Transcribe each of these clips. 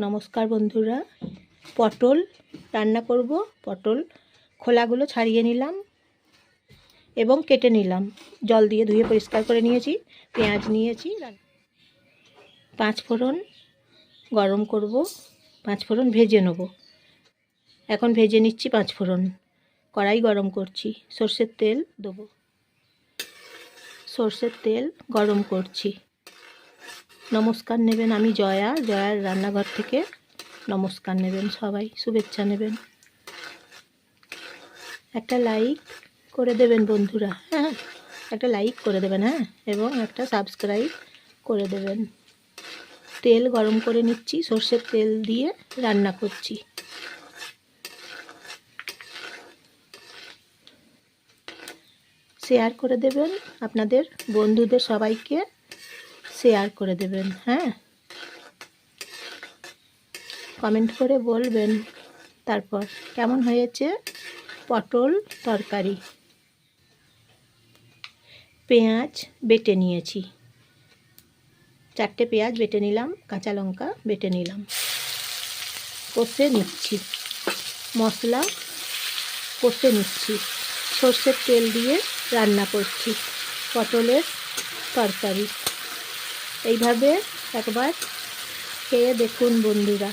নমস্কার বন্ধুরা, পটল রান্না করব। পটল খোলাগুলো ছাড়িয়ে নিলাম এবং কেটে নিলাম, জল দিয়ে ধুয়ে পরিষ্কার করে নিয়েছি। পেঁয়াজ নিয়েছি, 5 ফোড়ন গরম করব, 5 ফোড়ন ভেজে নেব। এখন ভেজে নিচ্ছি 5 ফোড়ন। কড়াই গরম করছি, সর্ষের তেল দেবো। সর্ষের তেল গরম করছি। নমস্কার নেবেন, আমি জয়ার রান্নাঘর থেকে নমস্কার নেবেন, সবাই শুভেচ্ছা নেবেন। একটা লাইক করে দেবেন বন্ধুরা, হ্যাঁ একটা লাইক করে দেবেন, হ্যাঁ, এবং একটা সাবস্ক্রাইব করে দেবেন। তেল গরম করে নিচ্ছি, সর্ষের তেল দিয়ে রান্না করছি। শেয়ার করে দেবেন, আপনাদের বন্ধুদের সবাইকে শেয়ার করে দেবেন, হ্যাঁ, কমেন্ট করে বলবেন তারপর কেমন হয়েছে পটল তরকারি। পেঁয়াজ বেটে নিয়েছি, 4টে পেঁয়াজ বেটে নিলাম, কাঁচা লঙ্কা বেটে নিলাম। কষে নিচ্ছি, মশলা কষে নিচ্ছি। সর্ষের তেল দিয়ে রান্না করছি পটলের তরকারি। এইভাবে একবার খেয়ে দেখুন বন্ধুরা।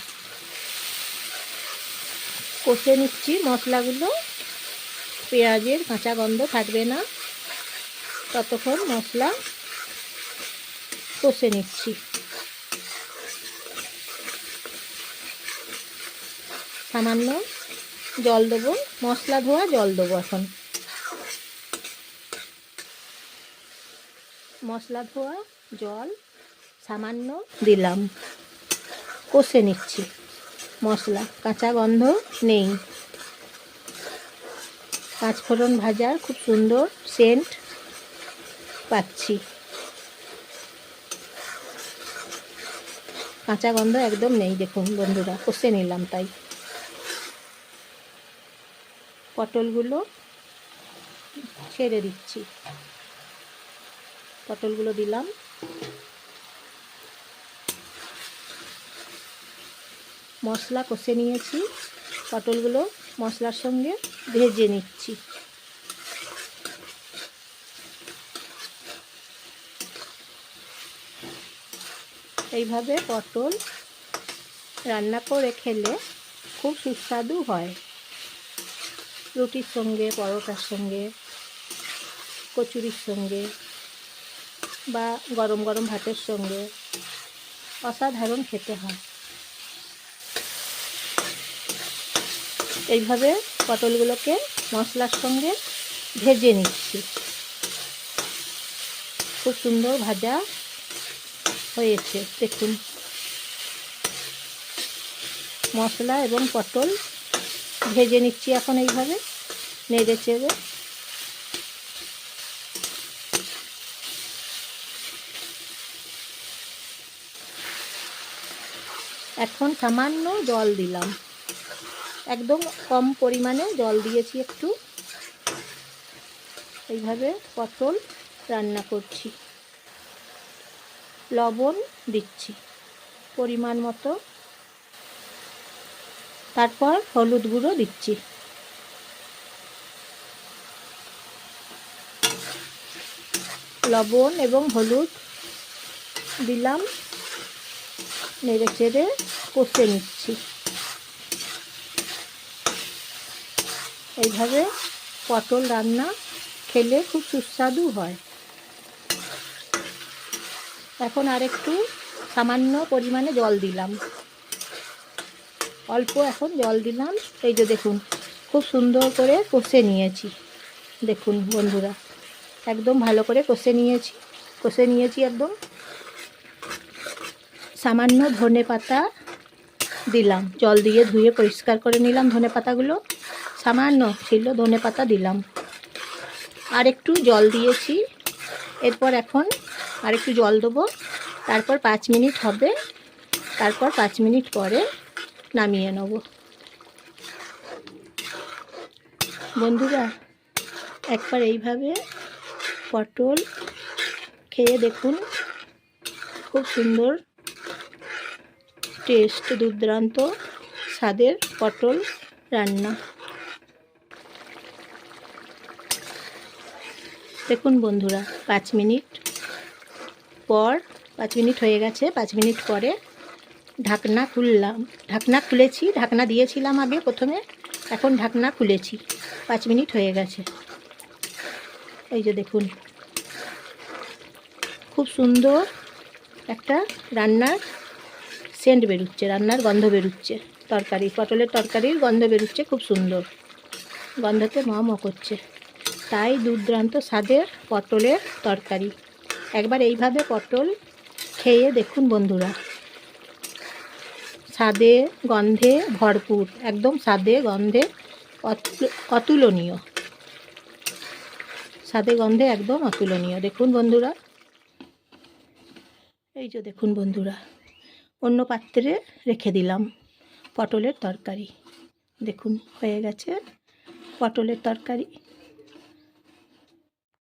কষে নিচ্ছি মশলাগুলো, পেঁয়াজের কাঁচা গন্ধ থাকবে না ততক্ষণ মশলা কষে নিচ্ছি। সামান্য জল দেবো, মশলা ধোয়া জল দেবো। এখন মশলা ধোয়া জল সামান্য দিলাম, কষে নিচ্ছি। মশলা কাঁচা গন্ধ নেই। 5 ফোড়ন ভাজার খুব সুন্দর সেন্ট পাচ্ছি, কাঁচা গন্ধ একদম নেই। দেখুন বন্ধুরা, কষে নিলাম। তাই পটলগুলো ছেড়ে দিচ্ছি, পটলগুলো দিলাম। মশলা কষে নিয়েছি, পটলগুলো মশলার সঙ্গে ভেজে নিচ্ছি। এইভাবে পটল রান্না করে খেলে খুব সুস্বাদু হয়। রুটির সঙ্গে, পরোটার সঙ্গে, কচুরির সঙ্গে বা গরম গরম ভাতের সঙ্গে অসাধারণ খেতে হয়। এইভাবে পটলগুলোকে মশলার সঙ্গে ভেজে নিচ্ছি। খুব সুন্দর ভাজা হয়েছে দেখুন। মশলা এবং পটল ভেজে নিচ্ছি এখন এইভাবে নেড়ে চেড়ে। এখন সামান্য জল দিলাম, একদম কম পরিমাণে জল দিয়েছি একটু। এইভাবে পটল রান্না করছি। লবণ দিচ্ছি পরিমাণ মতো, তারপর হলুদ গুঁড়ো দিচ্ছি। লবণ এবং হলুদ দিলাম, নেড়ে চেড়ে কষে নিচ্ছি। এইভাবে পটল রান্না খেলে খুব সুস্বাদু হয়। এখন আরেকটু সামান্য পরিমাণে জল দিলাম, অল্প এখন জল দিলাম। এই যে দেখুন, খুব সুন্দর করে কষে নিয়েছি। দেখুন বন্ধুরা, একদম ভালো করে কষে নিয়েছি একদম। সামান্য ধনেপাতা দিলাম, জল দিয়ে ধুয়ে পরিষ্কার করে নিলাম। ধনেপাতাগুলো সামান্য ছিল, ধনেপাতা দিলাম। আর একটু জল দিয়েছি, এরপর এখন আর একটু জল দেবো। তারপর 5 মিনিট হবে, তারপর 5 মিনিট পরে নামিয়ে নেব। বন্ধুরা একবার এইভাবে পটল খেয়ে দেখুন, খুব সুন্দর টেস্ট, দুর্দান্ত স্বাদের পটল রান্না। দেখুন বন্ধুরা, 5 মিনিট পর, 5 মিনিট হয়ে গেছে। 5 মিনিট পরে ঢাকনা খুললাম। ঢাকনা খুলেছি, ঢাকনা দিয়েছিলাম আগে প্রথমে, এখন ঢাকনা খুলেছি। 5 মিনিট হয়ে গেছে। এই যে দেখুন, খুব সুন্দর একটা রান্নার সেন্ট বেরোচ্ছে, রান্নার গন্ধ বেরোচ্ছে। তরকারি, পটলের তরকারির গন্ধ বেরোচ্ছে, খুব সুন্দর গন্ধতে ম ম করছে। তাই দুর্দান্ত স্বাদের পটলের তরকারি। একবার এইভাবে পটল খেয়ে দেখুন বন্ধুরা। স্বাদে গন্ধে ভরপুর, একদম স্বাদে গন্ধে অতুলনীয়। স্বাদে গন্ধে একদম অতুলনীয়। দেখুন বন্ধুরা, এই যে দেখুন বন্ধুরা, অন্য পাত্রে রেখে দিলাম পটলের তরকারি। দেখুন হয়ে গেছে পটলের তরকারি।